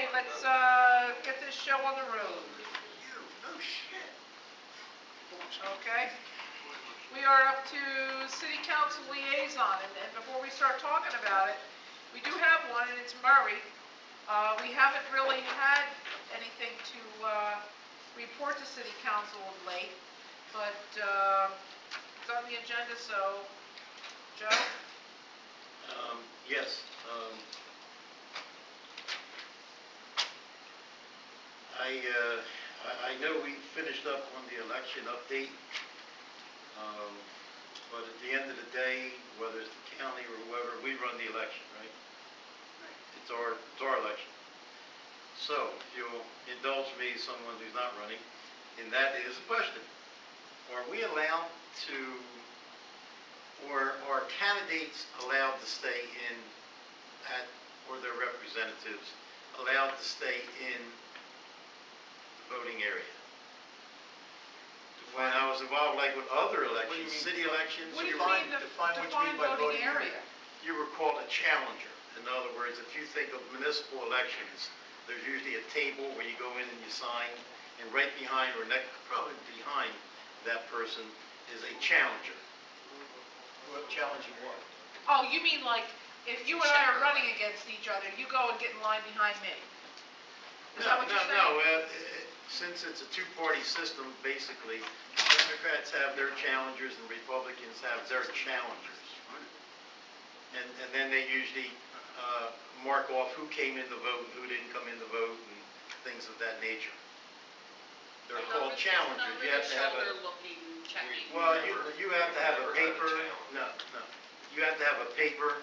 Okay, let's get this show on the road. No shit. Okay. We are up to City Council Liaison, and before we start talking about it, we do have one, and it's Murray. We haven't really had anything to report to City Council of late, but it's on the agenda, so, Joe? Yes. I know we finished up on the election update, but at the end of the day, whether it's the county or whoever, we run the election, right? It's our election. So, if you'll indulge me, someone who's not running, and that is a question. Are we allowed to, or are candidates allowed to stay in or their representatives allowed to stay in the voting area? When I was involved, like with other elections, city elections, What do you define mean what you mean by voting area? You were called a challenger. In other words, if you think of municipal elections, there's usually a table where you go in and you sign, and right behind or next, probably behind that person is a challenger. What challenging what? Oh, you mean like, if you and I are running against each other, you go and get in line behind me? Is that what you're saying? Since it's a two-party system, basically, Democrats have their challengers and Republicans have their challengers. And then they usually mark off who came in the vote and who didn't come in the vote and things of that nature. They're called challengers. You have to have a, well, you have to have a paper, no. You have to have a paper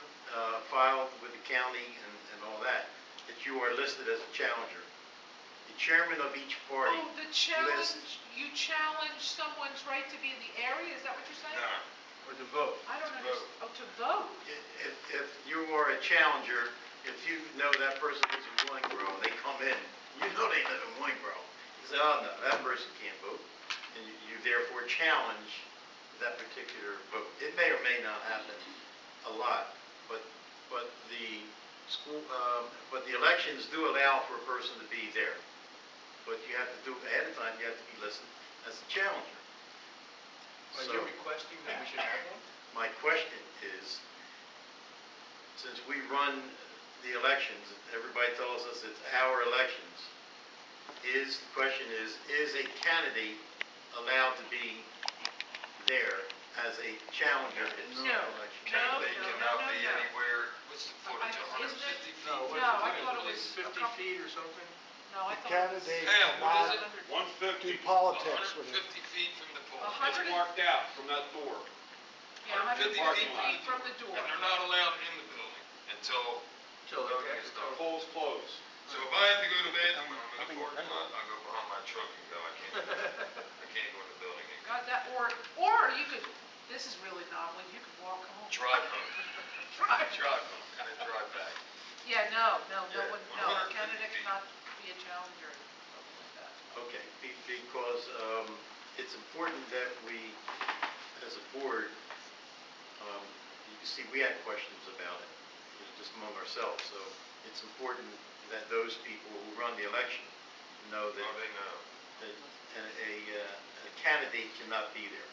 filed with the county and all that you are listed as a challenger. The chairman of each party. Oh, the challenge, you challenge someone's right to be in the area, is that what you're saying? No, or to vote. I don't understand. Oh, to vote. If you are a challenger, if you know that person lives in Willingboro, they come in, you know they live in Willingboro. You say, oh no, that person can't vote. And you therefore challenge that particular vote. It may or may not happen a lot, but the elections do allow for a person to be there. But you have to do ahead of time. You have to be listed as a challenger. Are you requesting that we should have one? My question is, since we run the elections, everybody tells us it's our elections. The question is a candidate allowed to be there as a challenger in the election? Candidate cannot be anywhere. What's the footage? 150 feet? No, I thought it was 50 feet or something. No, I thought it was... Candidate What is it? 150 politics with 150 it. feet from the pole. It's marked out from that door. Yeah, 150 feet from the door. And they're not allowed in the building until voting is The done. polls close. So if I have to go to bed, I'm in the parking lot, I'll go behind my truck and go. I can't go in the building and Got that, or you could, this is really novel, you could walk home. drive home. Drive home and then drive back. Yeah, no, Yeah, a 150 candidate feet. cannot be a challenger, something like that. Okay, because it's important that we, as a board, you can see we had questions about it, just among ourselves. So it's important that those people who run the election know that, They know. that a candidate cannot be there.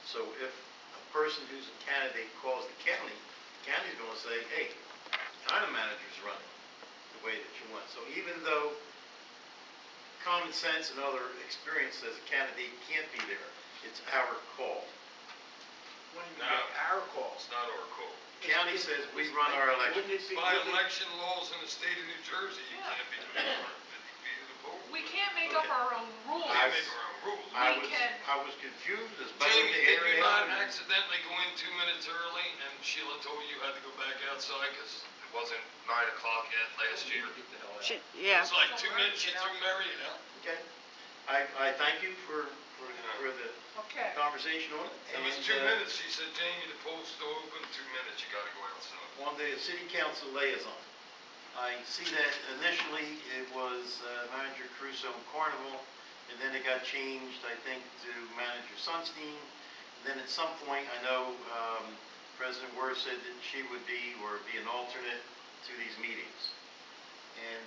So if a person who's a candidate calls the county's going to say, hey, kind of manager's running the way that you want. So even though common sense and other experience says a candidate can't be there, it's our call. What do you mean our call? It's not our call. County says we run our elections. By election laws in the state of New Jersey, you can't be within 150 feet of the poll. We can't make up our own rules. We can't make our own rules. I was confused as by Jamie, the did you area. not accidentally go in 2 minutes early and Sheila told you had to go back outside because it wasn't 9 o'clock yet last year? Yeah. It's like 2 minutes, she threw Mary out. Okay. I thank you for the conversation on it. It was 2 minutes. She said, Jamie, the poll's still open. 2 minutes. You got to go outside. On the city council liaison, I see that initially it was Manager Crusoe and Carnival, and then it got changed, I think, to Manager Sunstein. And then at some point, I know President Worth said that she would be an alternate to these meetings. And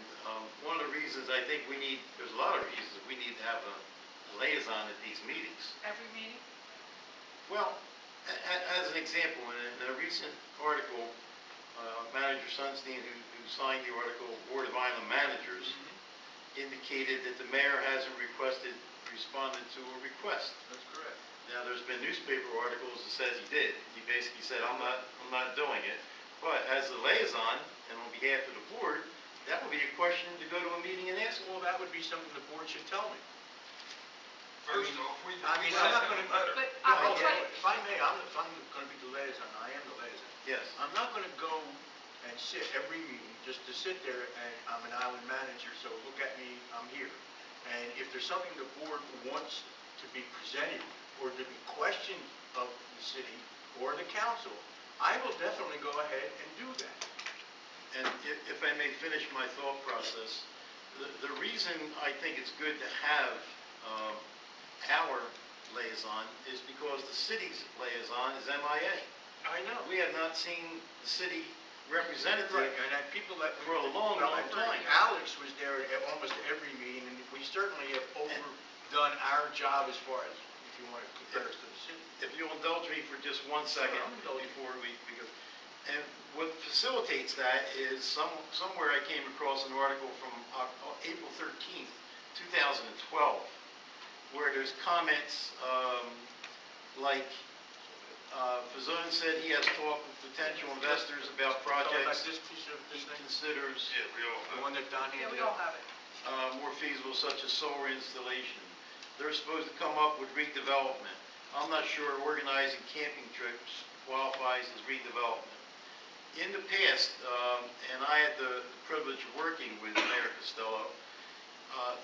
one of the reasons I think there's a lot of reasons we need to have a liaison at these meetings. Every meeting? Well, as an example, in a recent article, Manager Sunstein, who signed the article, Board of Island Managers, indicated that the mayor hasn't responded to a request. That's correct. Now, there's been newspaper articles that says he did. He basically said, I'm not doing it. But as the liaison, and on behalf of the board, that would be a question to go to a meeting and ask. Well, that would be something the board should tell me. First off, we I mean, sent I'm not them gonna- a letter. But No, I'll tell you, if I may, I'm gonna be the liaison, I am the liaison. Yes. I'm not gonna go and sit every meeting, just to sit there and I'm an island manager, so look at me, I'm here. And if there's something the board wants to be presented or to be questioned of the city or the council, I will definitely go ahead and do that. And if I may finish my thought process, the reason I think it's good to have our liaison is because the city's liaison is MIA. I know. We have not seen the city representative Right, and that people that. for a long, long time. Alex was there at almost every meeting, and we certainly have overdone our job as far as, if you want to compare us to the city. If you'll indulge me for just 1 second I'm indulging. before we go. And what facilitates that is somewhere I came across an article from April 13th, 2012, where there's comments like Fazone said he has talked with potential investors about projects This piece of he this thing, considers Yeah, we all the have. one that Don yeah, handed we all out. have it. more feasible, such as solar installation. They're supposed to come up with redevelopment. I'm not sure organizing camping trips qualifies as redevelopment. In the past, and I had the privilege of working with Mayor Costello,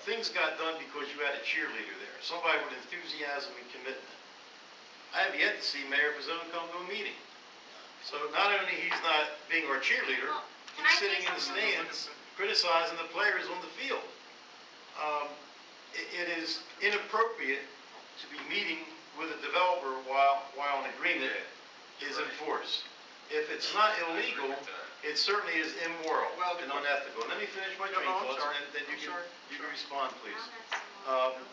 things got done because you had a cheerleader there, somebody with enthusiasm and commitment. I have yet to see Mayor Fazone come to a meeting. So not only he's not being our cheerleader, Well, can he's I say sitting in the something? stands criticizing the players on the field. It is inappropriate to be meeting with a developer while an agreement is Right. enforced. If it's not I agree illegal, with that. it certainly is immoral Well, and unethical. Let me finish my No, train I'm thoughts, sorry. and then I'm sorry. you can respond, please. I'll have Um,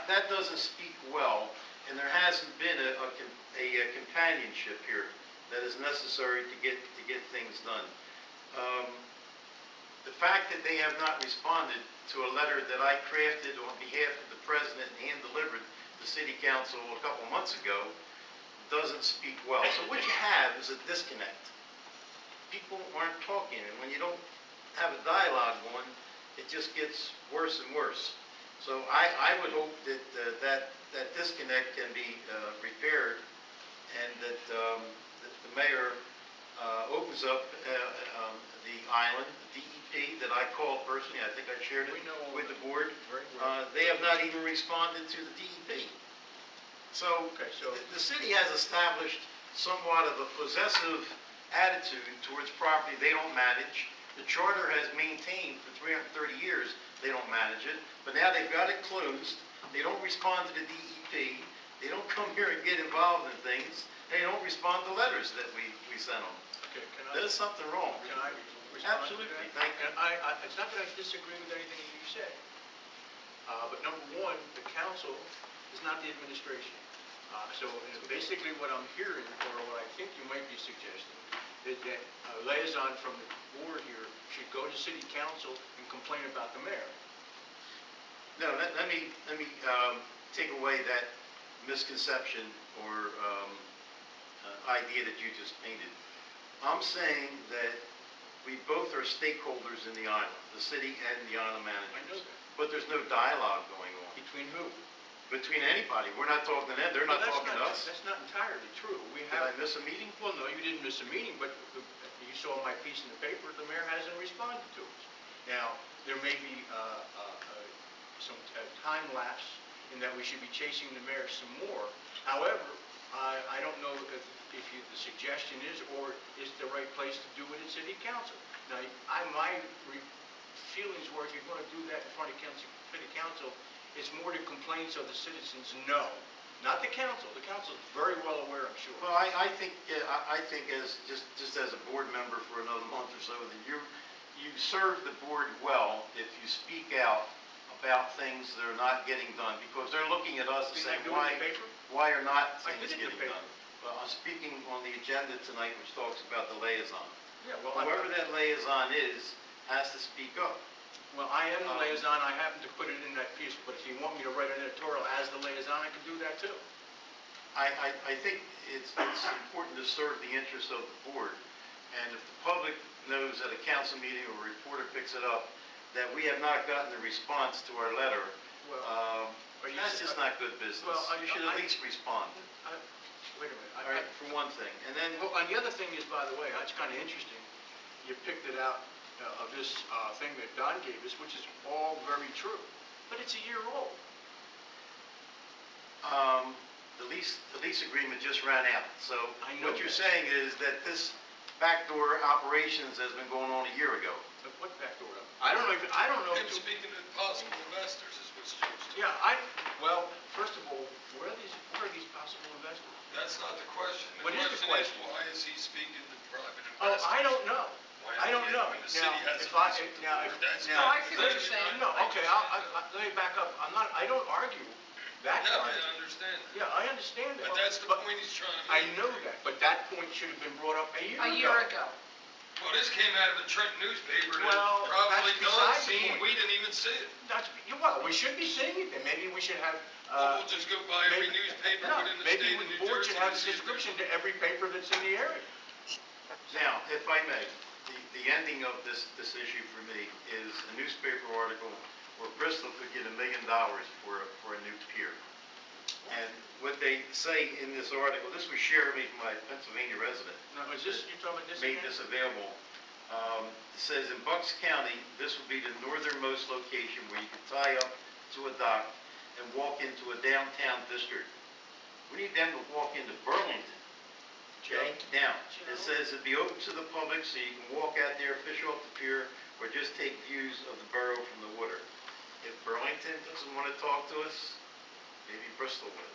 that doesn't speak well, and there hasn't been a companionship here that is necessary to get things done. The fact that they have not responded to a letter that I crafted on behalf of the president and hand-delivered to city council a couple months ago doesn't speak well. So what you have is a disconnect. People aren't talking, and when you don't have a dialogue going, it just gets worse and worse. So I would hope that that disconnect can be repaired, and that the mayor opens up the island, the DEP that I called personally. I think I shared it We know all with that. the board. Very well. They have not even responded to the DEP. So Okay, so- the city has established somewhat of a possessive attitude towards property they don't manage. The charter has maintained for 330 years they don't manage it, but now they've got it closed. They don't respond to the DEP. They don't come here and get involved in things. They don't respond to letters that we send them. Okay, There's something wrong. can I respond to Absolutely. that? Thank you. And it's not that I disagree with anything that you said. But number one, the council is not the administration. So basically what I'm hearing, or what I think you might be suggesting, is that a liaison from the board here should go to city council and complain about the mayor. No, let me take away that misconception or idea that you just painted. I'm saying that we both are stakeholders in the island, the city and the island I know managers. that. But there's no dialogue going on Between who? between anybody. We're not talking to them, they're not Well, talking to us. That's not entirely true. We Did I have, miss a meeting? well, no, you didn't miss a meeting, but you saw my piece in the paper, the mayor hasn't responded to us. Now, there may be some time lapse in that we should be chasing the mayor some more. However, I don't know if the suggestion is, or is the right place to do it at city council. Now, my feelings were, if you're going to do that in front of city council, it's more to complain so the citizens know, not the council. The council is very well aware, I'm sure. Well, I think as just as a board member for another month or so, that you serve the board well if you speak out about things that are not getting done, because they're looking at us and Didn't I saying, do it in the paper? why are not I things did it in the getting paper. done? Well, I'm speaking on the agenda tonight, which talks about the liaison. Yeah, well, Whoever that liaison is, has to speak up. Well, I am the liaison, I happen to put it in that piece, but if you want me to write an editorial as the liaison, I can do that too. I think it's important to serve the interests of the board, and if the public knows at a council meeting or a reporter picks it up, that we have not gotten a response to our letter, Well, that's just not good business. Well, You should at least respond, Wait a minute. all right, for one thing. And then, Well, and the other thing is, by the way, that's kind of interesting, you picked it out of this thing that Don gave us, which is all very true, but it's a year old. the lease agreement just ran out, so I know what you're that. saying is that this backdoor operations has been going on a year ago. But what backdoor? I don't know Him if, speaking to possible investors is what's changed. yeah, well, first of all, where are these possible investors? That's not the question. What is the The question is, why is he speaking to private Oh, investors? I don't know. Why I don't know. when the city Now, has if a I, lease with the now, board, if, that's now. No, I see what you're saying. No, okay, let me back up. I don't argue that Yeah, part. I understand that. Yeah, I understand that. But that's the point he's trying to I make. know that, but that point should have been brought up a year ago. A year ago. Well, this came out of the Trent newspaper that Well, probably that's Don beside the seen, point. we didn't even see it. Well, we should be seeing it then. Maybe we should have, Well, we'll just go by every maybe- newspaper no, within the maybe state of the New board Jersey. should have and a see if subscription to every paper that's in the area. Now, if I may, the ending of this issue for me is a newspaper article where Bristol could get $1 million for a new pier. And what they say in this article, this was Jeremy, my Pennsylvania resident, Now, is this, you're talking about this made again? this available. It says in Bucks County, this will be the northernmost location where you can tie up to a dock and walk into a downtown district. We need them to walk into Burlington. Okay, now, it says it'd be open to the public so you can walk out there, fish off the pier, or just take views of the borough from the water. If Burlington doesn't want to talk to us, maybe Bristol will.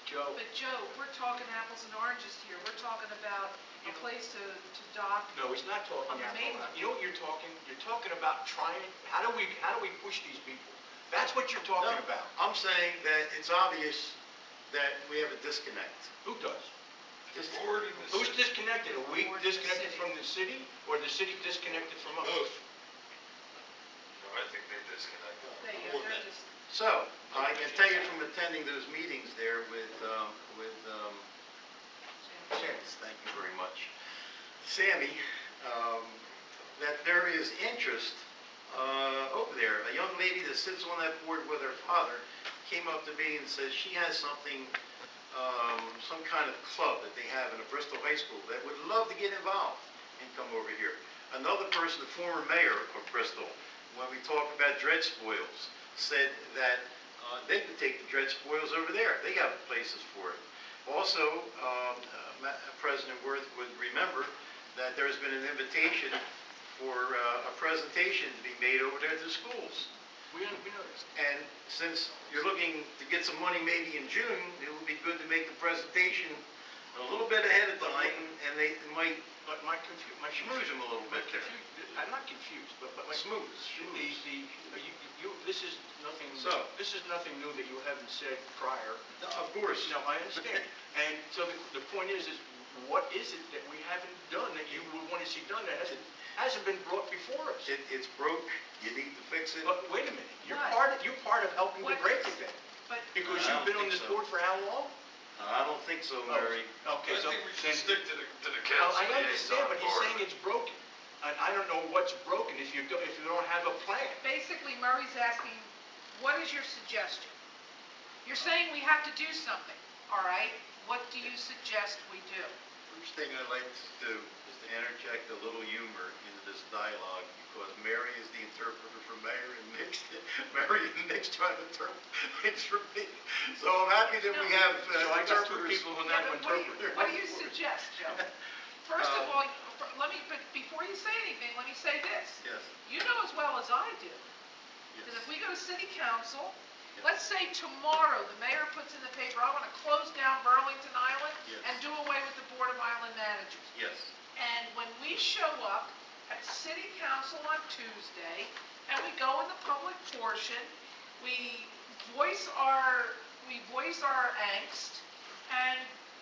Joe, But Joe, we're talking apples and oranges here. We're talking about a place to dock. no, he's not talking On the apple. mainland. You know what you're talking about trying, how do we push these people? That's what you're talking No, about. I'm saying that it's obvious that we have a disconnect. Who does? The board and the Who's city. disconnected? Are we Or the disconnected city. from the city, or the city disconnected from us? Both. No, I think they disconnected. They're just, So, I can tell you from attending those meetings there with thank you very much, Sammy, that there is interest over there. A young lady that sits on that board with her father came up to me and says she has something, some kind of club that they have in a Bristol high school that would love to get involved and come over here. Another person, the former mayor of Bristol, when we talked about dredge spoils, said that they could take the dredge spoils over there. They have places for it. Also, President Worth would remember that there's been an invitation for a presentation to be made over there to the schools. We noticed. And since you're looking to get some money maybe in June, it would be good to make the presentation a little bit ahead of time, and they might But my schmooze them a little bit there. I'm not confused, but my. Smooth. This is nothing, So- this is nothing new that you haven't said prior. Of course. No, I understand. And so the point is what is it that we haven't done that you would want to see done that hasn't been brought before us? It's broke, you need to fix it. But wait a minute, you're What? part of helping to What break is- it then. but Because I you've don't been on think this so. board for how long? I don't think so, Mary. Okay, I so think we then, should stick to the well, council I understand, liaison but he's part. saying it's broken. And I don't know what's broken if you don't have a plan. basically Murray's asking, what is your suggestion? You're saying we have to do something, all right? What do you suggest we do? First thing I'd like to do is to interject a little humor into this dialogue, because Mary is the interpreter for Mayor, and Mary and Nick's trying to interpret things for me. So I'm happy that we have So I got two interpreters. people who Yeah, know but interpret. what do you suggest, Joe? First of all, but before you say anything, let me say this. Yes, You know as well as I do, yes. that if we go to city council, let's say tomorrow, the mayor puts in the paper, I want to close down Burlington Island Yes. and do away with the Board of Island Managers. Yes, And when we show up at city council on Tuesday, and we go in the public portion, we voice our angst, and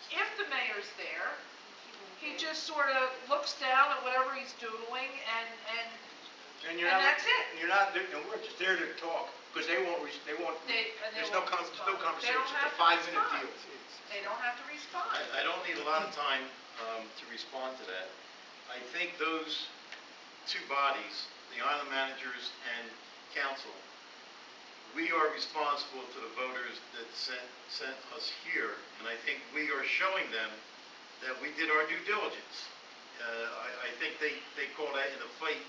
if the mayor's there, he just sort of looks down at whatever he's doodling, and that's it. You're not, and we're just there to talk, because they won't, there's no respond. conversation, They don't it's have a to 5-minute respond. deal. They don't have to respond. I don't need a lot of time to respond to that. I think those two bodies, the island managers and council, we are responsible to the voters that sent us here, and I think we are showing them that we did our due diligence. I think they call that in a fight,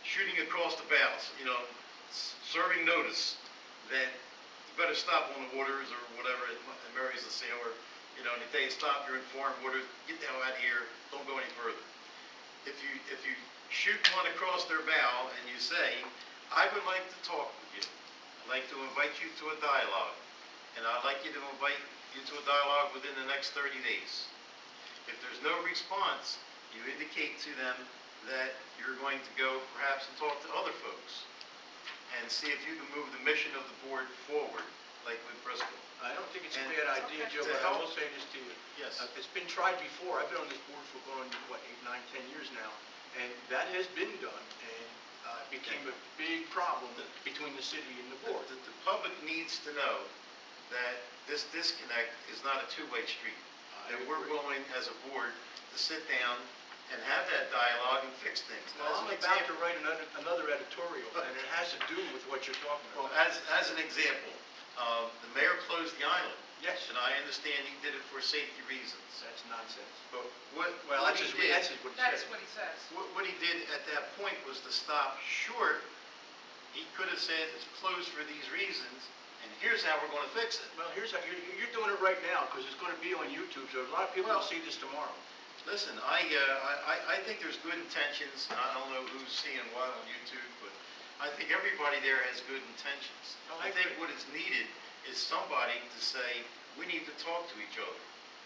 shooting across the bows, serving notice that you better stop on the waters or whatever, Mary's the sailor, and if they stop, you're in foreign waters, get the hell out of here, don't go any further. If you shoot one across their bow and you say, I would like to talk with you, I'd like to invite you to a dialogue, and I'd like you to invite you to a dialogue within the next 30 days. If there's no response, you indicate to them that you're going to go perhaps and talk to other folks and see if you can move the mission of the board forward, like with Bristol. I don't think it's a And bad idea, Joe, to but I help- will say this to you. Yes. It's been tried before. I've been on this board for going, 8, 9, 10 years now, and that has been done, and it became a big problem between the city and the board. The public needs to know that this disconnect is not a two-way street. I That we're agree. willing, as a board, to sit down and have that dialogue and fix things. Well, As I'm an about example- to write another editorial, and it has to do with what you're talking Well, about. as an example, the mayor closed the island, Yes, and I understand he did it for safety reasons. that's nonsense. But what Well, he that's did, what he That's said. what he says. what he did at that point was to stop short. He could have said it's closed for these reasons, and here's how we're going to fix it. Well, here's how, you're doing it right now, because it's going to be on YouTube, so a lot of people will see this tomorrow. Listen, I think there's good intentions. I don't know who's seeing what on YouTube, but I think everybody there has good intentions. Oh, I think what is needed is somebody to say, we need to talk to each other.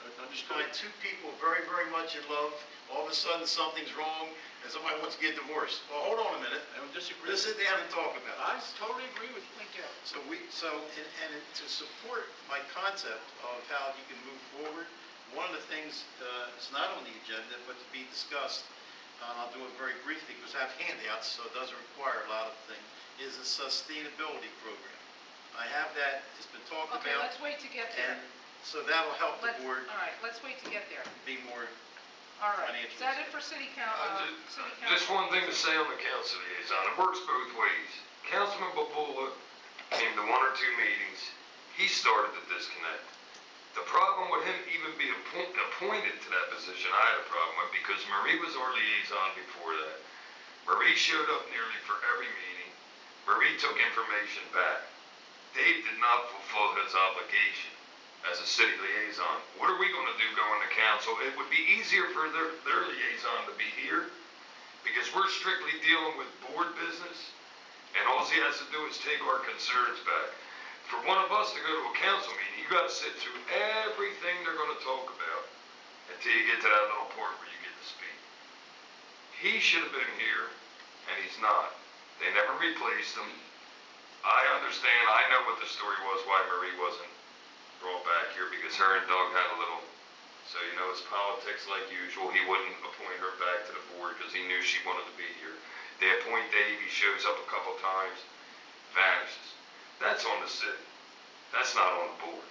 You Understood? find two people very, very much in love, all of a sudden something's wrong, and somebody wants to get divorced. Well, hold on a minute. I don't disagree. Let's sit down and talk about I it. totally agree with you. We do. And to support my concept of how you can move forward, one of the things, it's not on the agenda, but to be discussed, I'll do it very briefly because I have handouts, so it doesn't require a lot of things, is a sustainability program. I have that, it's been talked Okay, about, let's wait to get there. and so that'll help the Let's, board all right, let's wait to get there. be more, All right, Financial is that it for city council? Just one thing to say on the council liaison, it works both ways. Councilman Babula came to 1 or 2 meetings, he started the disconnect. The problem with him even being appointed to that position, I had a problem with, because Marie was our liaison before that. Marie showed up nearly for every meeting. Marie took information back. Dave did not fulfill his obligation as a city liaison. What are we going to do going to council? It would be easier for their liaison to be here, because we're strictly dealing with board business, and all he has to do is take our concerns back. For one of us to go to a council meeting, you got to sit through everything they're going to talk about until you get to that little part where you get to speak. He should have been here, and he's not. They never replaced him. I understand, I know what the story was, why Marie wasn't brought back here, because her and Doug had a little, so it's politics like usual. He wouldn't appoint her back to the board because he knew she wanted to be here. They appoint Dave, he shows up a couple times, vanishes. That's on the city. That's not on the board.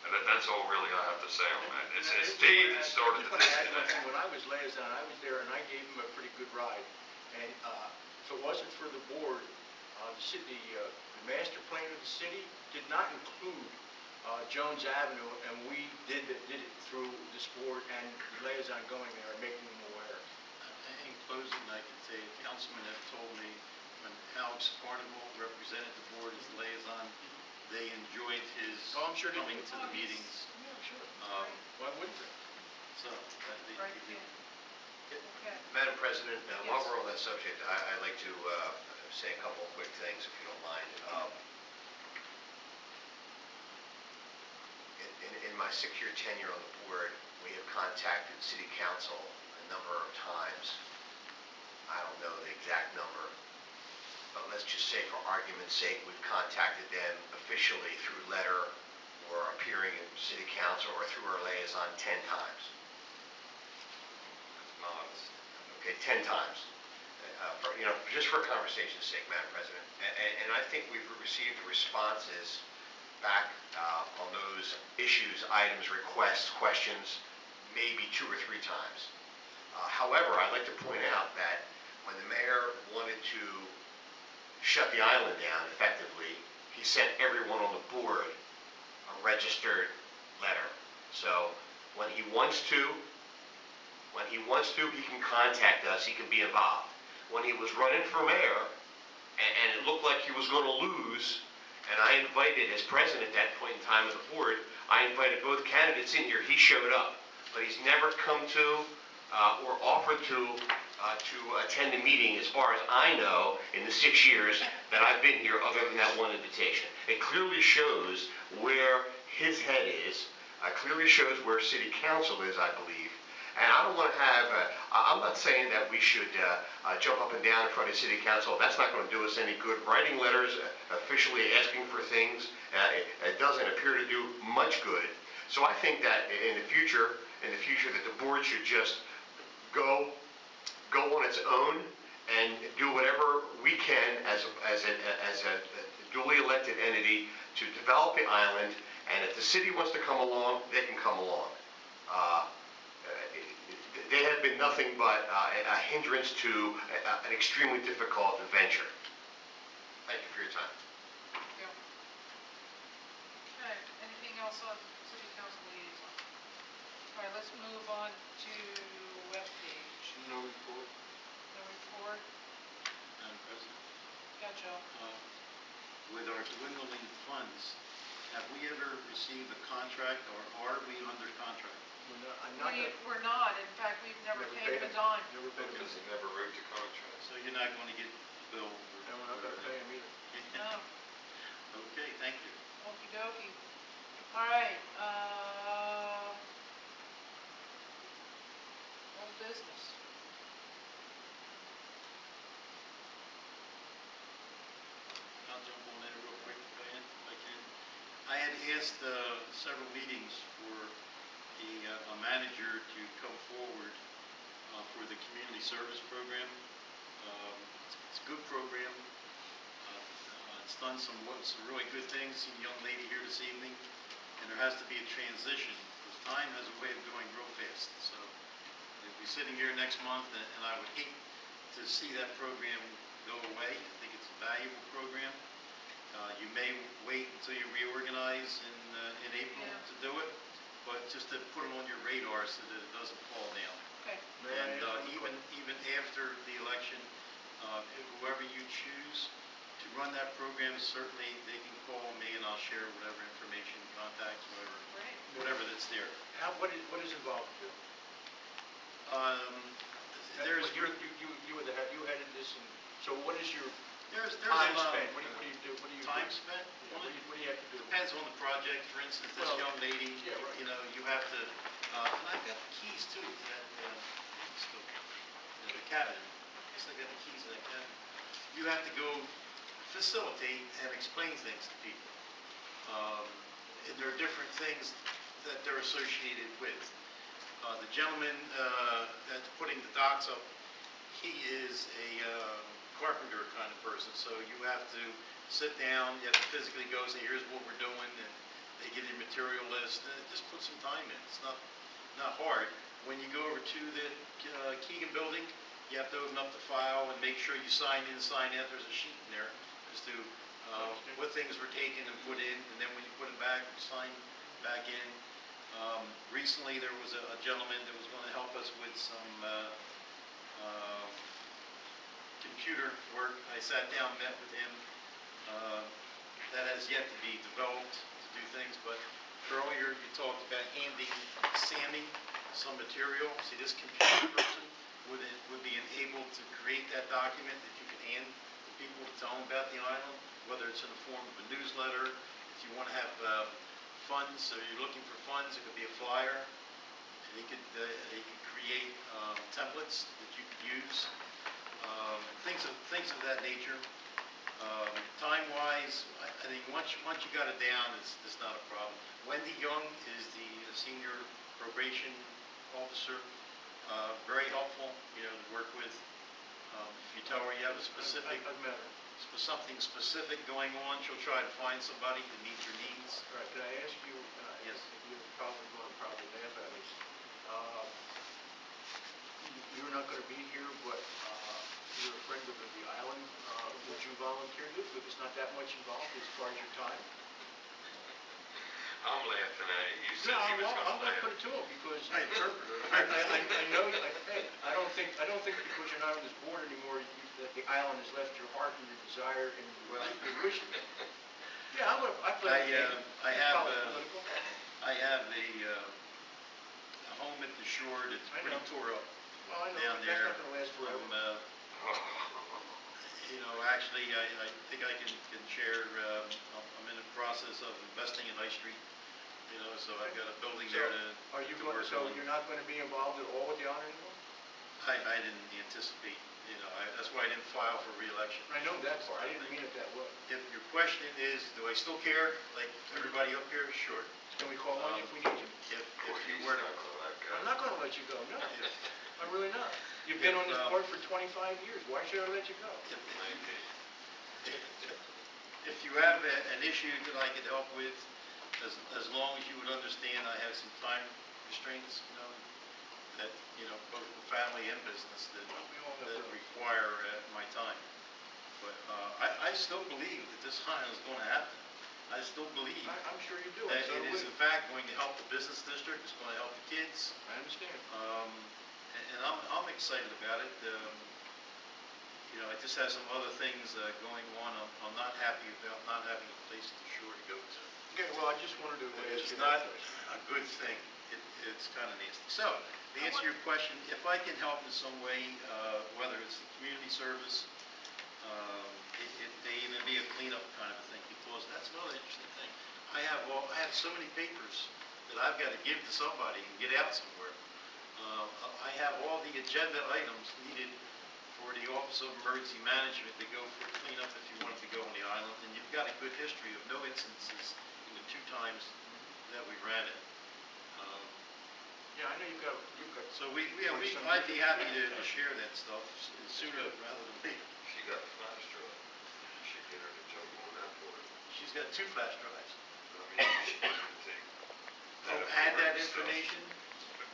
And that's all really I have to say on that. It's Dave that started the disconnect. When I was liaison, I was there and I gave him a pretty good ride. And if it wasn't for the board, the master plan of the city did not include Jones Avenue, and we did it through this board and the liaison going there and making them aware. in closing, I can say, a councilman have told me when Alex Carnival represented the board as liaison, they enjoyed his Oh, I'm sure they coming did. to the meetings. Yeah, sure. Why Um, wouldn't they? So, Right, yeah. Okay. Madam President, while Yes. we're on that subject, I'd like to say a couple of quick things, if you don't mind. In my 6-year tenure on the board, we have contacted City Council a number of times let's just say for argument's sake, we've contacted them officially through letter or appearing in city council or through our liaison 10 times. That's modest. Okay, 10 times. Just for conversation's sake, Madam President. And I think we've received responses back on those issues, items, requests, questions, maybe 2 or 3 times. However, I'd like to point out that when the mayor wanted to shut the island down effectively, he sent everyone on the board a registered letter. So when he wants to, he can contact us, he can be involved. When he was running for mayor, and it looked like he was going to lose, and I invited, as president at that point in time of the board, I invited both candidates in here, he showed up. But he's never come to or offered to attend a meeting, as far as I know, in the 6 years that I've been here, other than that one invitation. It clearly shows where his head is, clearly shows where city council is, I believe. And I don't want to have, I'm not saying that we should jump up and down in front of city council. That's not going to do us any good. Writing letters, officially asking for things, it doesn't appear to do much good. So I think that in the future that the board should just go on its own and do whatever we can as a duly elected entity to develop the island. And if the city wants to come along, they can come along. They have been nothing but a hindrance to an extremely difficult adventure. Thank you for your time. Yeah. Okay, anything else on city council liaison? All right, let's move on to webpage. No report. No report. Madam President, Yeah, Joe. with our dwindling funds, have we ever received a contract or are we under contract? We're not, in fact, we've never paid him a dime. Never paid him. Because he never wrote the contract. So you're not going to get the bill? No, we're not going to pay him either. No, Okay, thank you. okey dokey. All right, old business. I'll jump on in real quick if I can. I had asked several meetings for a manager to come forward for the community service program. It's a good program. It's done some really good things. Seen a young lady here this evening, and there has to be a transition because time has a way of going real fast. So we'll be sitting here next month, and I would hate to see that program go away. I think it's a valuable program. You may wait until you reorganize in April Yeah. to do it, but just to put it on your radar so that it doesn't fall down. Okay, And even after the election, whoever you choose to run that program, certainly they can call me and I'll share whatever information, contacts, great. whatever that's there. What is involved, Joe? There's You were the head, you headed this, and so what is your a time lot spent? What do you do? What do you time do? spent. Yeah, what do you have to do? Depends on the project. For instance, this Well, young lady, yeah, right. you have to, and I've got the keys too to that, the cabinet. Yes, I got the keys to that cabinet. You have to go facilitate and explain things to people. And there are different things that they're associated with. The gentleman that's putting the docks up, he is a carpenter kind of person, so you have to sit down, you have to physically go, say, here's what we're doing, and they give you a material list, and just put some time in. It's not hard. When you go over to the Keegan building, you have to open up the file and make sure you sign in, sign out. There's a sheet in there as to what things were taken and put in, and then when you put it back, you sign back in. Recently, there was a gentleman that was going to help us with some computer work. I sat down, met with him. That has yet to be developed to do things, but earlier you talked about handing Sammy some material. See, this computer person would be enabled to create that document that you can hand to people to tell them about the island, whether it's in the form of a newsletter. If you want to have funds, so you're looking for funds, it could be a flyer. And he could create templates that you could use, things of that nature. Time-wise, I think once you got it down, it's not a problem. Wendy Young is the senior probation officer, very helpful, to work with. If you tell her you have a specific, I've met her. something specific going on, she'll try to find somebody to meet your needs. All right, can I ask you, Yes. if you're probably going to laugh at me, you're not going to be here, but you're a friend of the island, would you volunteer to? Because it's not that much involved as far as your time. I'm laughing at it. You said No, he was I'm gonna going to put laugh. it to him because I interpreted it. I know, hey, I don't think because you're not on this board anymore, that the island has left your heart and your desire and your wishes. Yeah, I play the game. I have Political. a home at the shore that's I pretty know. tore up Well, I know, down but there. that's not going to last forever. Actually, I think I can share, I'm in the process of investing in High Street, so I've got a building there to Are you to going, work so on. you're not going to be involved at all with the island anymore? I didn't anticipate, that's why I didn't file for reelection. I know that part, I didn't mean it that way. If your question is, do I still care, like everybody up here? Sure. Can we call on you if we need you? If Boy, you he's were not to, gonna let go. I'm not going to let you go, no. if, I'm really not. You've been on this If, board for 25 years, why should I let you go? if you have an issue that I could help with, as long as you would understand I have some time restraints, that, both for family and business that require my time. But I still believe that this island is going to happen. I still believe I'm sure you do. that So it do is we. in fact going to help the business district, it's going to help the kids, I understand. and I'm excited about it. I just have some other things going on. I'm not happy about not having a place at the shore to go to. Okay, well, I just wanted to ask It's you not that question. a good thing. It's kind of nasty. So, to answer your question, if I can help in some way, whether it's the community service, it may even be a cleanup kind of a thing, because that's another interesting thing. I have so many papers that I've got to give to somebody and get out somewhere. I have all the agenda items needed for the Office of Emergency Management to go for cleanup if you wanted to go on the island, and you've got a good history of no instances in the 2 times that we ran it. Yeah, I know you've got. So I'd be happy to share that stuff sooner rather than later. She got a flash drive. She get her to jump on that board. She's got 2 flash drives. I mean, she get her to take. Add that stuff. information?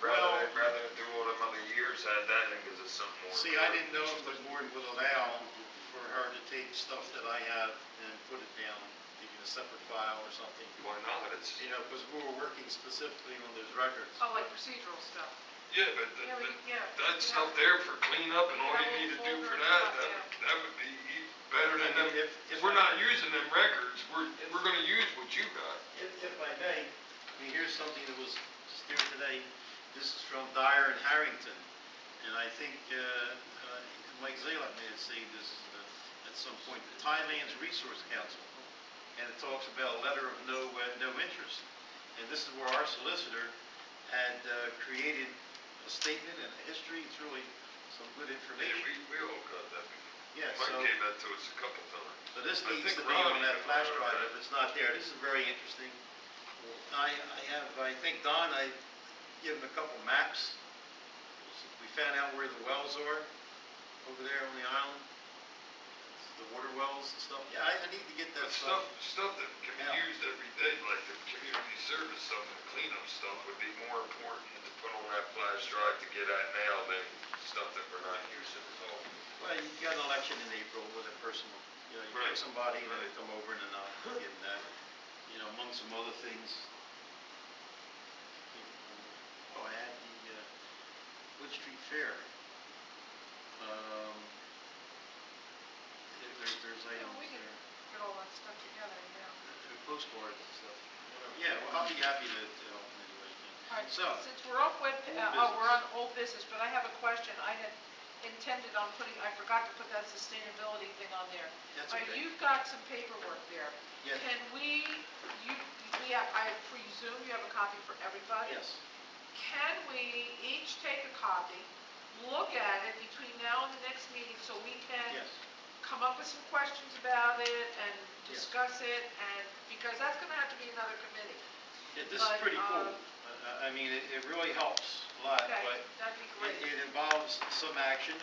Rather than do all them other years, add that in because it's something more. See, I didn't know if the board would allow for her to take stuff that I have and put it down, maybe in a separate file or something. Why not? It's, Because we were working specifically on those records. Oh, like procedural stuff. yeah, but that stuff there for cleanup and all you need to do for that would be better than them. If we're not using them records, we're gonna use what you got. If I may, here's something that was just here today. This is from Dyer and Harrington, and I think Mike Zalak may have seen this at some point. The Thailand's Resource Council, and it talks about a letter of no interest. And this is where our solicitor had created a statement and a history. It's really some good Yeah, information. we all got that before. Yeah, Mike so, gave that to us a couple times. so this I needs think to be on Ronnie that can flash borrow drive that. if it's not there. This is very interesting. I think Don, I give him a couple maps. We found out where the wells are over there on the island. The water wells and stuff. Yeah, I need to get that But stuff. stuff that can be Yeah. used every day, like the community service stuff and the cleanup stuff would be more important to put on that flash drive to get at now than stuff that we're not using at all. Well, you got an election in April with a person, you Right. pick somebody and they Right. come over and then I'll give them that. Among some other things. Oh, I had the Wood Street Fair. There's items We can there. get all that stuff together, Postcards and stuff. Yeah, well, I'll be happy to help in any way I can. All right, So, since we're off with, old we're on business. old business, but I have a question. I had intended on I forgot to put that sustainability thing on there. That's All right, okay. you've got some paperwork there. Yeah. Can I presume you have a copy for everybody? Yes. Can we each take a copy, look at it between now and the next meeting so we can Yes. come up with some questions about it and discuss it, and, because that's gonna have to be another committee. Yeah, this is But, pretty cool. I mean, it really helps a lot, Okay, but that'd be great. it involves some action.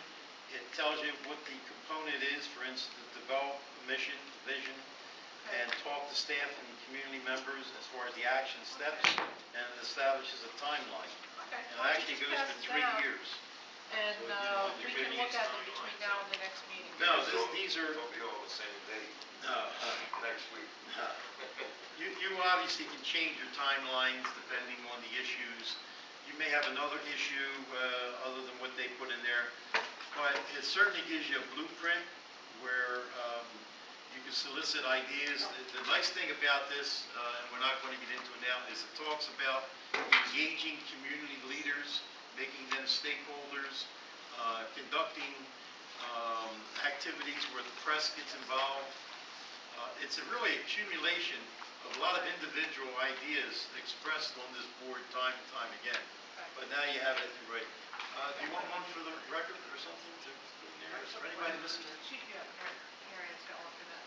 It tells you what the component is, for instance, develop a mission, vision, Okay. and talk to staff and community members as far as the action steps, and it establishes a timeline. Okay. And it Why don't actually you goes just for pass it 3 out, years. And, So, you know, we can look at them between now and the next meeting. No, these are, It'll be all the same day next week. you obviously can change your timelines depending on the issues. You may have another issue other than what they put in there, but it certainly gives you a blueprint where you can solicit ideas. The nice thing about this, and we're not going to get into it now, is it talks about engaging community leaders, making them stakeholders, conducting activities where the press gets involved. It's a really accumulation of a lot of individual ideas expressed on this board time and time again. But now you have it right. Do you want one for the record or something to put in there? Is there anybody missing? Yeah, Marion's got one for that.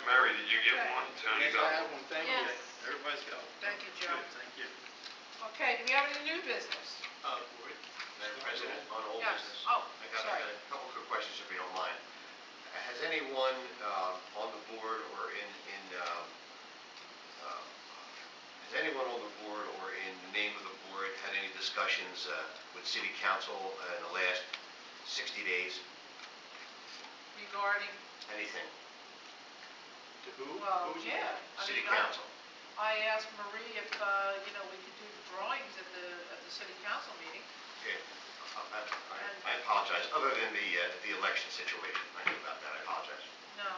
Mary, did you get Okay. one? Tony Yes, got I have one. one, thank you. Yes. Everybody's got one. Thank you, Joe. Good, thank you. Okay, do we have any new business? Board, Madam President, on old Yes. business. Oh, I got sorry. a couple quick questions if you don't mind. Has anyone on the board or has anyone on the board or in the name of the board had any discussions with city council in the last 60 days? Regarding, Anything? To who? well, Who's yeah. I City mean, council? I asked Marie if, we could do the drawings at the city council meeting. Okay. I apologize. Other than the election situation, I knew about that. I apologize. No,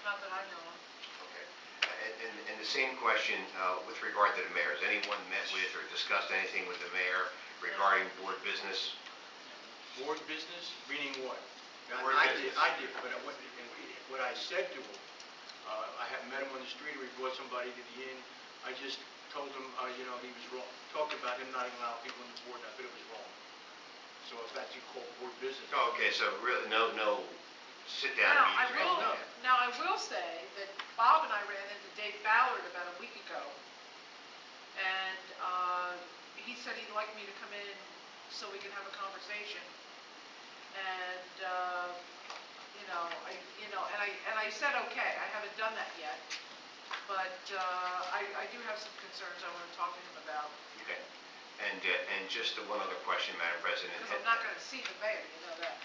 not that I know of. Okay. And the same question with regard to the mayor. Has anyone met with or discussed anything with the mayor regarding board business? Board business, meaning what? Board I business. did, but what I said to him, I had met him on the street, or he brought somebody to the inn. I just told him, he was wrong. Talked about him not allowing people on the board, and I thought it was wrong. So if that's called board business. Oh, okay, so really, no sit-down meetings? Now, I will say that Bob and I ran into Dave Ballard about a week ago, and he said he'd like me to come in so we can have a conversation. And I said okay. I haven't done that yet, but I do have some concerns I want to talk to him about. Okay. And just one other question, Madam President. Because I'm not going to see the mayor, you know that.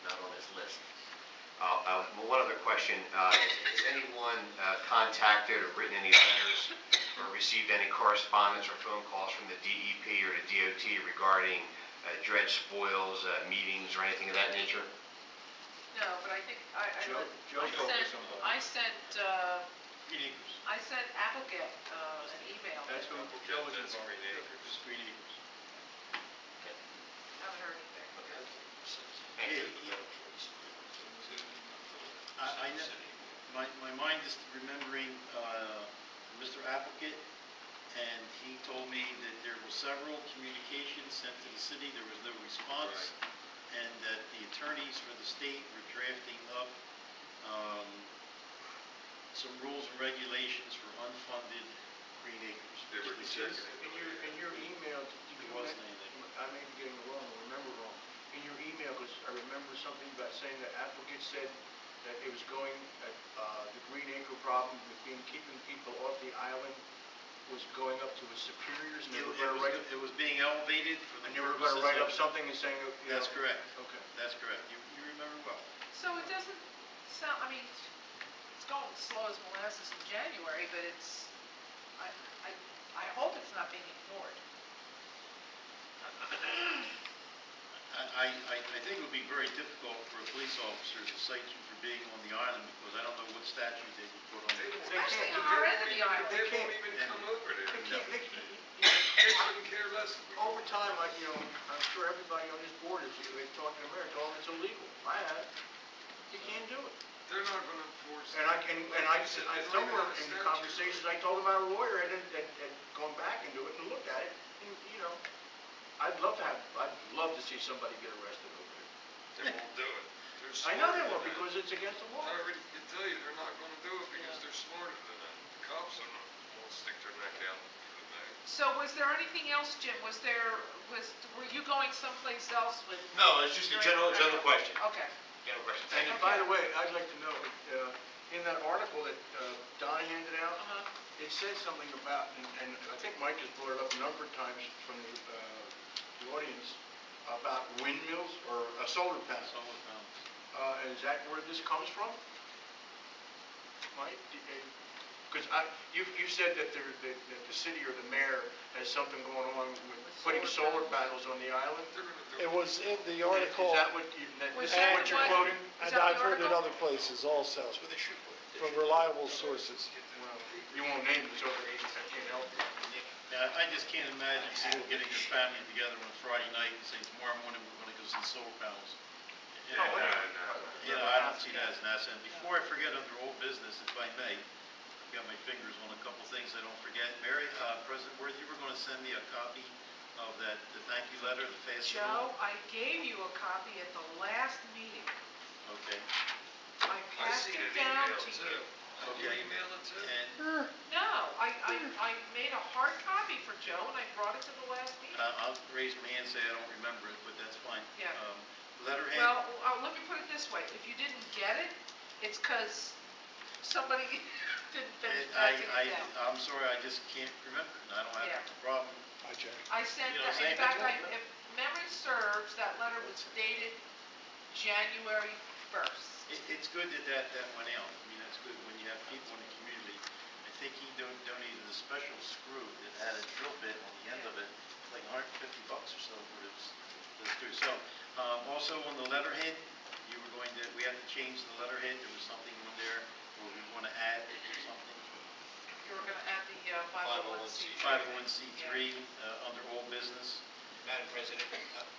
Not on his list. One other question. Has anyone contacted or written any letters or received any correspondence or phone calls from the DEP or the DOT regarding dredge spoils, meetings, or anything of that nature? No, but I think Joe spoke to somebody. I sent Green Acres. I sent Applegate an email. That's what Joe was That's involved. Green Acres. It's Green Acres. Haven't heard anything. Thank you. My mind is remembering Mr. Applegate, and he told me that there were several communications sent to the city, there was no response, and that the attorneys for the state were drafting up some rules and regulations for unfunded Green Acres. They were rejected. In your email, did you There wasn't anything. I may be getting it wrong, or remember wrong. In your email, because I remember something about saying that Applegate said that it was going, the Green Acre problem with keeping people off the island was going up to his superiors, and they were going to write, It was being elevated for the and they were going to purposes write up of- something and saying, That's correct. Okay. That's correct. You remember well. So it doesn't sound, it's going as slow as molasses in January, but I hope it's not being ignored. I think it would be very difficult for a police officer to cite you for being on the island, because I don't know what statute they would put on you. Especially on our end of the island. They won't even come over there. No. They couldn't care less. Over time, I'm sure everybody on this board is talking to the mayor, told him it's illegal. I have. You can't do it. They're not gonna enforce. And I somewhere in the conversations, I told him our lawyer had gone back into it and looked at it, and, I'd love to see somebody get arrested over it. They won't do it. They're I know smarter they will, than that. because it's against the law. I already can tell you they're not gonna do it because they're smarter than that. The cops are not gonna stick their neck out for the mayor. So was there anything else, Jim? Were you going someplace else with? No, it's just a general question. Okay. General question. And by the way, I'd like to know, in that article that Donnie handed out, Uh-huh. it says something about, and I think Mike has brought it up a number of times from the audience, about windmills or solar panels. Solar panels. Is that where this comes from? Mike? Because you said that the city or the mayor has something going on with putting solar panels on the island? They're gonna do It was in the Is article, that what you, Was this is that what you're what- quoting? Is and that the I've heard it article? other places also, That's where they should put it. from reliable sources. Well, you won't name it, so I can't help you. Now, I just can't imagine someone getting their family together on Friday night and saying, tomorrow morning, we're gonna go see solar panels. You know, I don't see that as an asset. Before I forget, under old business, if I may, I've got my fingers on a couple things I don't forget. Mary, President Worth, you were gonna send me a copy of the thank you letter, the fast. Joe, I gave you a copy at the last meeting. Okay, I I passed seen it it down emailed to too. you. You okay. email it too? And No, I made a hard copy for Joe and I brought it to the last meeting. I'll raise my hand and say I don't remember it, but that's fine. Yeah. Letterhead. Well, let me put it this way, if you didn't get it, it's because somebody didn't finish passing it down. I'm sorry, I just can't remember, and I don't have Yeah. a problem. Hi, Jack. I sent, You know, in same fact, thing. if memory serves, that letter was dated January 1st. It's good that went out. I mean, that's good when you have people in the community. I think he donated a special screw that had a drill bit on the end of it, like $150 or so for this through. So, also on the letterhead, we have to change the letterhead. There was something on there where we want to add something. You were gonna add the 501c3. 501c3 under old business. Madam President,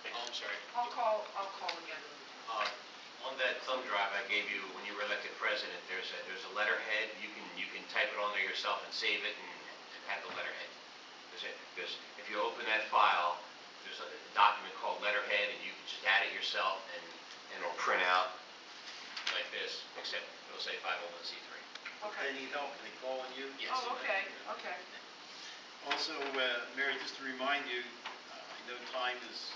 I'm sorry. I'll call again. On that thumb drive I gave you when you were elected president, there's a letterhead. You can type it on there yourself and save it and have the letterhead. Because if you open that file, there's a document called letterhead, and you can just add it yourself, and it'll print out like this, except it'll say 501c3. If Okay. they need help, can they call on you? Yes. Oh, okay. Also, Mary, just to remind you, I know time is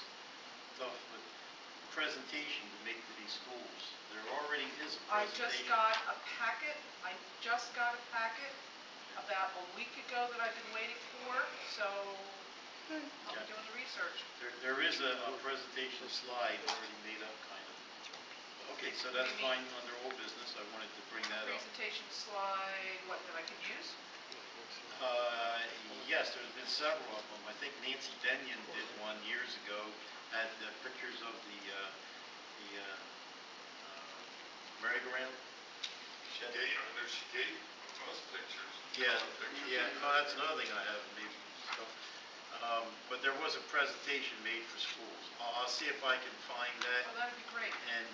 tough, but the presentation to make to these schools, there already is a I presentation. just got a packet about a week ago that I've been waiting for, so I'll be doing the research. There is a presentation slide already made up, kind of. Okay, so that's fine under old business. I wanted to bring that up. Presentation slide, what, that I can use? Yes, there's been several of them. I think Nancy Benyon did one years ago, had pictures of the merry-go-round. She gave us pictures. Yeah, Pictures. yeah, oh, that's another thing I have, maybe, so, but there was a presentation made for schools. I'll see if I can find that, Oh, that'd be great. and,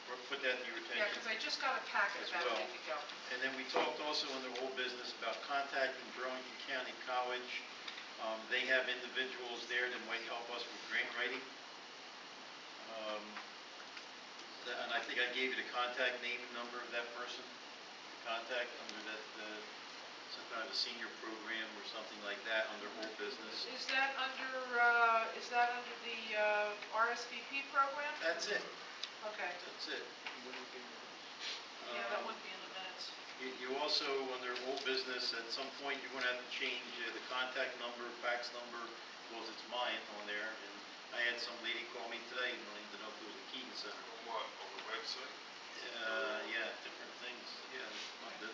or put that to your Yeah, attention. because I just got a packet As about a well. week ago. And then we talked also in the old business about contacting Burlington County College. They have individuals there that might help us with grant writing. And I think I gave you the contact name and number of that person. Contact under that, some kind of a senior program or something like that under old business. Is that under the RSVP program? That's it, Okay. that's it. Yeah, that wouldn't be in the minutes. You also, under old business, at some point, you're going to have to change the contact number, fax number, because it's mine on there. And I had some lady call me today and wanted to know if there was a Keaton Center. On what, on the website? Yeah, different things, yeah.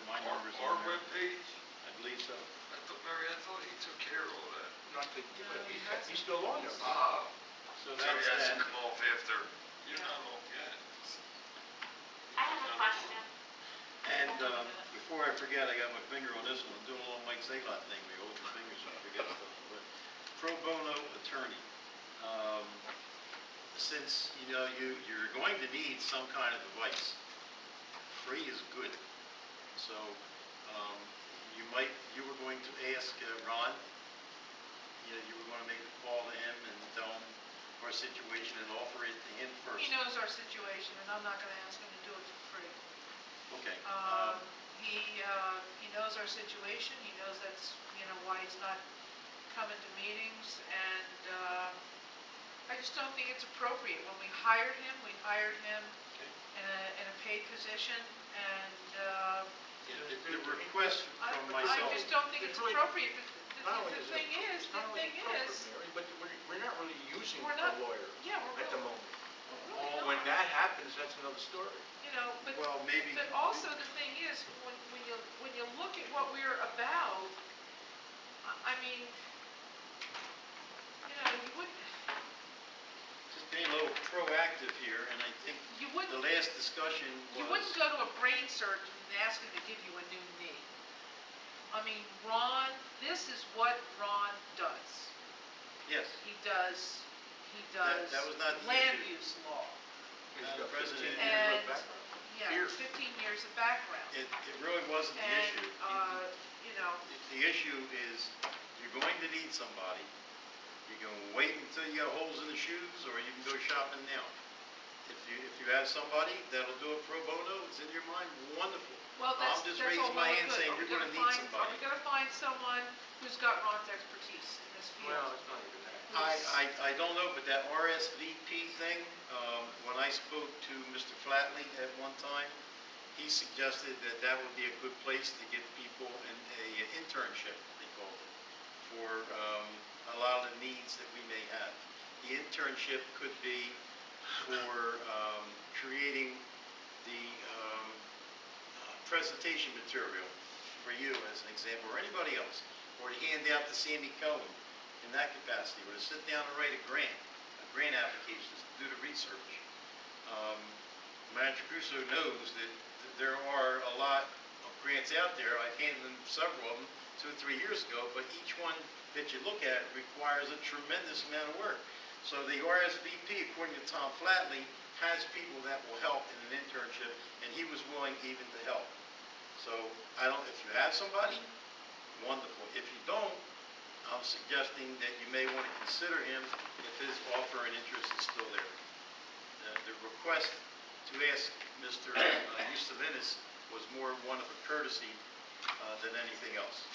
My Our number's on there. webpage? I believe so. I thought he took care of all that. Not that, he's still on there. Ah, So so that's he has to that. come off after, you're not off yet. I have a question. And before I forget, I got my finger on this one. I'm doing a little Mike Zaglot thing. We hold the fingers so I forget stuff. But pro bono attorney. Since, you're going to need some kind of advice. Free is good. So, you were going to ask Ron, you were going to make a call to him and tell him, our situation and offer it to him first. He knows our situation, and I'm not gonna ask him to do it for free. Okay. He knows our situation, he knows that's, why he's not coming to meetings, and, I just don't think it's appropriate. When we hired him in a paid position, and, The request from I myself, just don't think it's appropriate. Not only The is thing it, is, it's not only appropriate, Mary, but we're not really using We're a not- lawyer yeah, we're at the really- moment. we're really When not. that happens, that's another story. But, well, maybe, but also the thing is, when you look at what we're about, I mean, you wouldn't, just being a little proactive here, and I think you the wouldn't, last discussion you was, wouldn't go to a brain surgeon and ask him to give you a new knee. I mean, Ron, this is what Ron does. yes, He That was not the land issue. use law. He's Madam got 15 President, years And- of background. Yeah, Here. 15 years of background. it really wasn't the And, issue. The issue is, you're going to need somebody, you're going to wait until you got holes in the shoes, or you can go shopping now. If you have somebody that'll do it pro bono, it's in your mind, wonderful. Well, I'm just that's all raising my well hand and good. saying Are we you're gonna gonna need find- somebody. Are we gonna find someone who's got Ron's expertise in this field? Well, it's not even that. I don't know, but that RSVP thing, when I spoke to Mr. Flatley at one time, he suggested that that would be a good place to give people an internship, they called it, for a lot of the needs that we may have. The internship could be for creating the presentation material for you, as an example, or anybody else, or to hand out to Sandy Cohen in that capacity, or to sit down and write a grant application, to do the research. Manager Crusoe knows that there are a lot of grants out there. I've handed them several of them 2 or 3 years ago, but each one that you look at requires a tremendous amount of work. So the RSVP, according to Tom Flatley, has people that will help in an internship, and he was willing even to help. So if you have somebody, wonderful. If you don't, I'm suggesting that you may want to consider him if his offer and interest is still there. The request to ask Mr. Eustavinis was more one of a courtesy than anything else.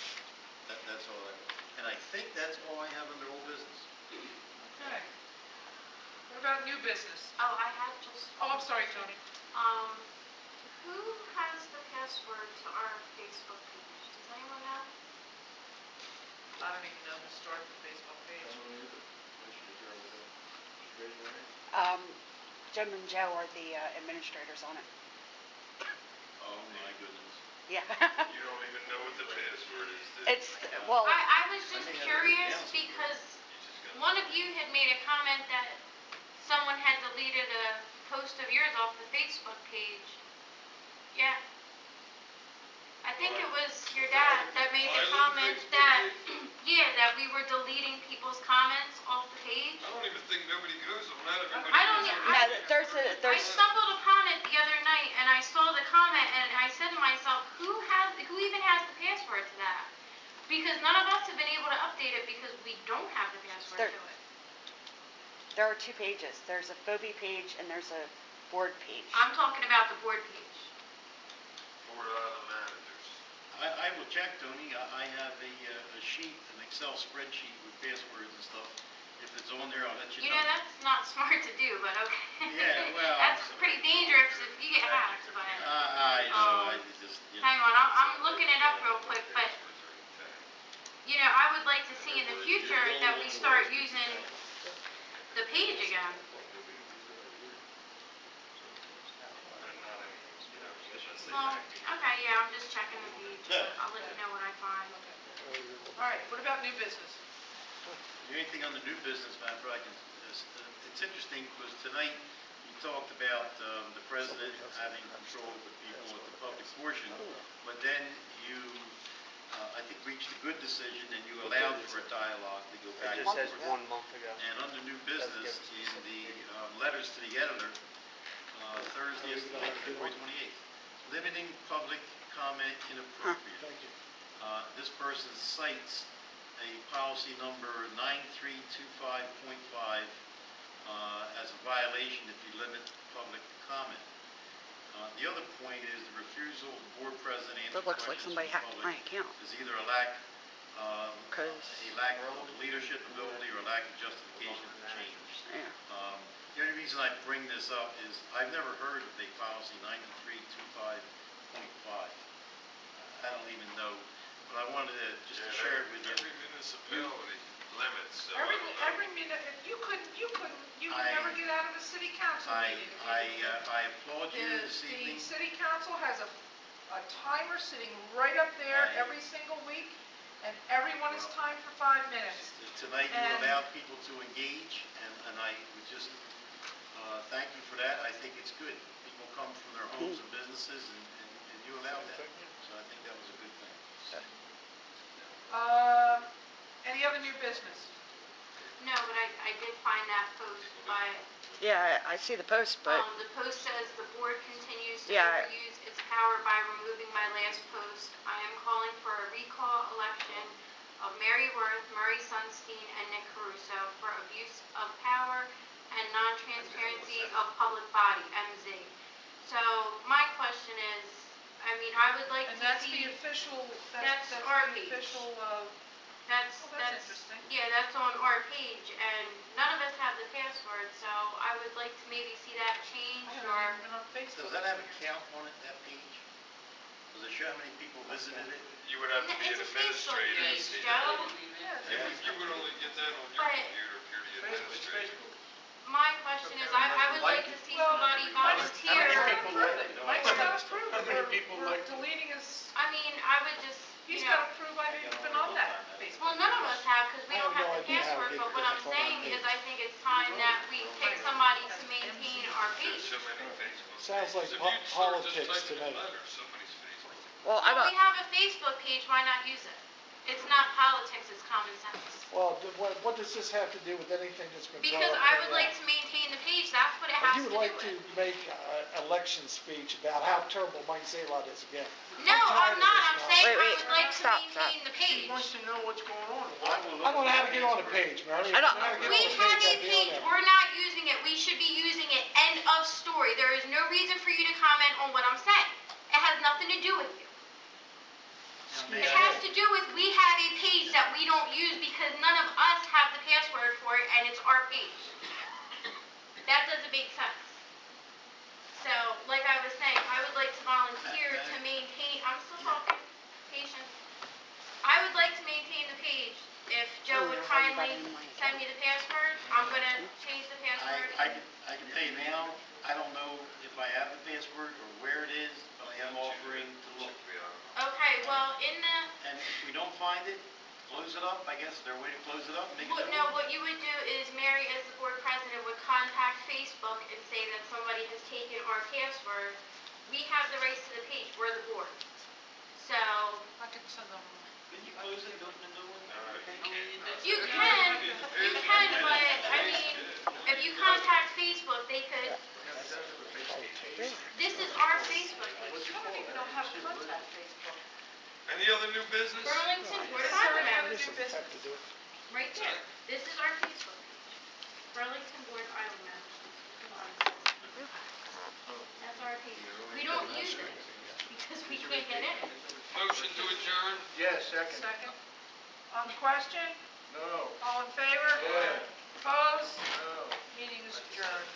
That's all I want. And I think that's all I have under old business. Okay. What about new business? Oh, I have just. Oh, I'm sorry, Tony. Who has the password to our Facebook page? Does anyone know? I don't even know who started the Facebook page. Jim and Joe are the administrators on it. Oh, my goodness. Yeah. You don't even know what the password is. It's, well, I was just think I curious wrote it down because You just got- one of you had made a comment that someone had deleted a post of yours off the Facebook page. Yeah. I think it was your dad that made the comment that, yeah, that we were deleting people's comments off the page. I don't even think nobody goes on that. Everybody I don't goes e- on no, that. I there's, stumbled upon it the other night and I saw the comment and I said to myself, who even has the password to that? Because none of us have been able to update it because we don't have the password There- to it. there are 2 pages. There's a Phoebe page and there's a board page. I'm talking about the board page. Board of the managers. I will check, Tony. I have a sheet, an Excel spreadsheet with passwords and stuff. If it's on there, I'll let you You know. know, that's not smart to do, but okay. Yeah, well, That's pretty dangerous if you get hacked, but, I know, I just, hang on, I'm looking it up real quick, but, you know, I would like to see in the future that we start using the page again. Well, okay, yeah, I'm just checking the page. I'll let you know what I find. All right, what about new business? The only thing on the new business, Madam President, is, it's interesting because tonight you talked about the president having control of the people at the public portion, but then you, I think, reached a good decision and you allowed for a dialogue to go back It and just says forth. 1 month ago. And under new business, in the letters to the editor, Thursday, February 28th, limiting public comment inappropriate. Thank you. This person cites a policy number 9325.5, as a violation if you limit public comment. The other point is the refusal of the board president to answer It looks like questions somebody from hacked the my public account. is either a lack Cause, of leadership ability or a lack of justification for change. yeah. The only reason I bring this up is I've never heard of a policy 9325.5. I don't even know, but I wanted to just to share it with you. Every municipality limits, so. Every minute, you could I- never get out of a city council meeting. I applaud you this The evening. city council has a timer sitting right up there I- every single week, and everyone is timed for 5 minutes. Tonight you And- allowed people to engage, and I would just thank you for that. I think it's good. People come from their homes and businesses, and you allowed that. So I think that was a good thing. Any other new business? No, but I did find that post by, Yeah, I see the post, but, the post says the board continues to Yeah. overuse its power by removing my last post. I am calling for a recall election of Mary Worth, Murray Sunstein, and Nick Caruso for abuse of power and non-transparency of public body, MZ. So my question is, I mean, I would like And to that's the see, official, That's that's our the page. official, that's, Oh, that's interesting. yeah, that's on our page, and none of us have the password, so I would like to maybe see that I changed, haven't or, even been on Facebook. Does that have a count on it, that page? Does it show how many people visited it? You would have to be an It's a Facebook administrator to page, see Joe. that. You would only get that on your But- computer if you're the administrator. My question is, I would like to see Well, somebody Mike's volunteer. gotta prove it. Mike's gotta prove How it. many people We're like- deleting his, I mean, I would just, he's you know, gotta prove I've even been on that Facebook. well, none of us have, because we I don't have no have the idea how password, to but get what to I'm the phone saying page. is I think it's time that we pick somebody to maintain our There's page. so many Facebook. Sounds like pages. If you start just politics to typing in me. letters, somebody's Facebook. well, I Well, don't, we have a Facebook page, why not use it? It's not politics, it's common sense. Well, what does this have to do with anything that's been brought Because up I right would now? like to maintain the page, that's what it has to You do would like with. to make an election speech about how terrible Mike Zalot is again. No, tired I'm of not, this I'm now. saying Wait, I wait, would like to stop. maintain the She page. wants to know what's going on. I don't know how to get on the page, Mary. I don't- If you know how to get We on the have a I'd be on page, there. we're not using it, we should be using it, end of story. There is no reason for you to comment on what I'm saying. It has nothing to do with you. It has to do with, we have a page that we don't use because none of us have the password for it, and it's our page. That doesn't make sense. So, like I was saying, I would like to volunteer to maintain, I'm still talking, patience. I would like to maintain the page. If Joe would kindly send me the password, I'm gonna change the password. I can tell you now, I don't know if I have the password or where it is, but I am offering to look. Okay, well, in the, And if we don't find it, close it up, I guess, is there a way to close it up? Make it no, what you would do is Mary, as the board president, would contact Facebook and say that somebody has taken our password. We have the rights to the page, we're the board. So, I could send them. Can you close it, open the door? you can, but, I mean, if you contact Facebook, they could, this is our Facebook page. I don't even know how to contact Facebook. Any other new business? Burlington Board of Sorry, Aldermen, other new business. Have to do it. right there. This is our Facebook page. Burlington Board of Aldermen. That's our page. We don't use it because we can't get in. Motion to adjourn? Yes, second. Second. On the question? No. All in favor? Yeah. Opposed? No. Meeting is adjourned.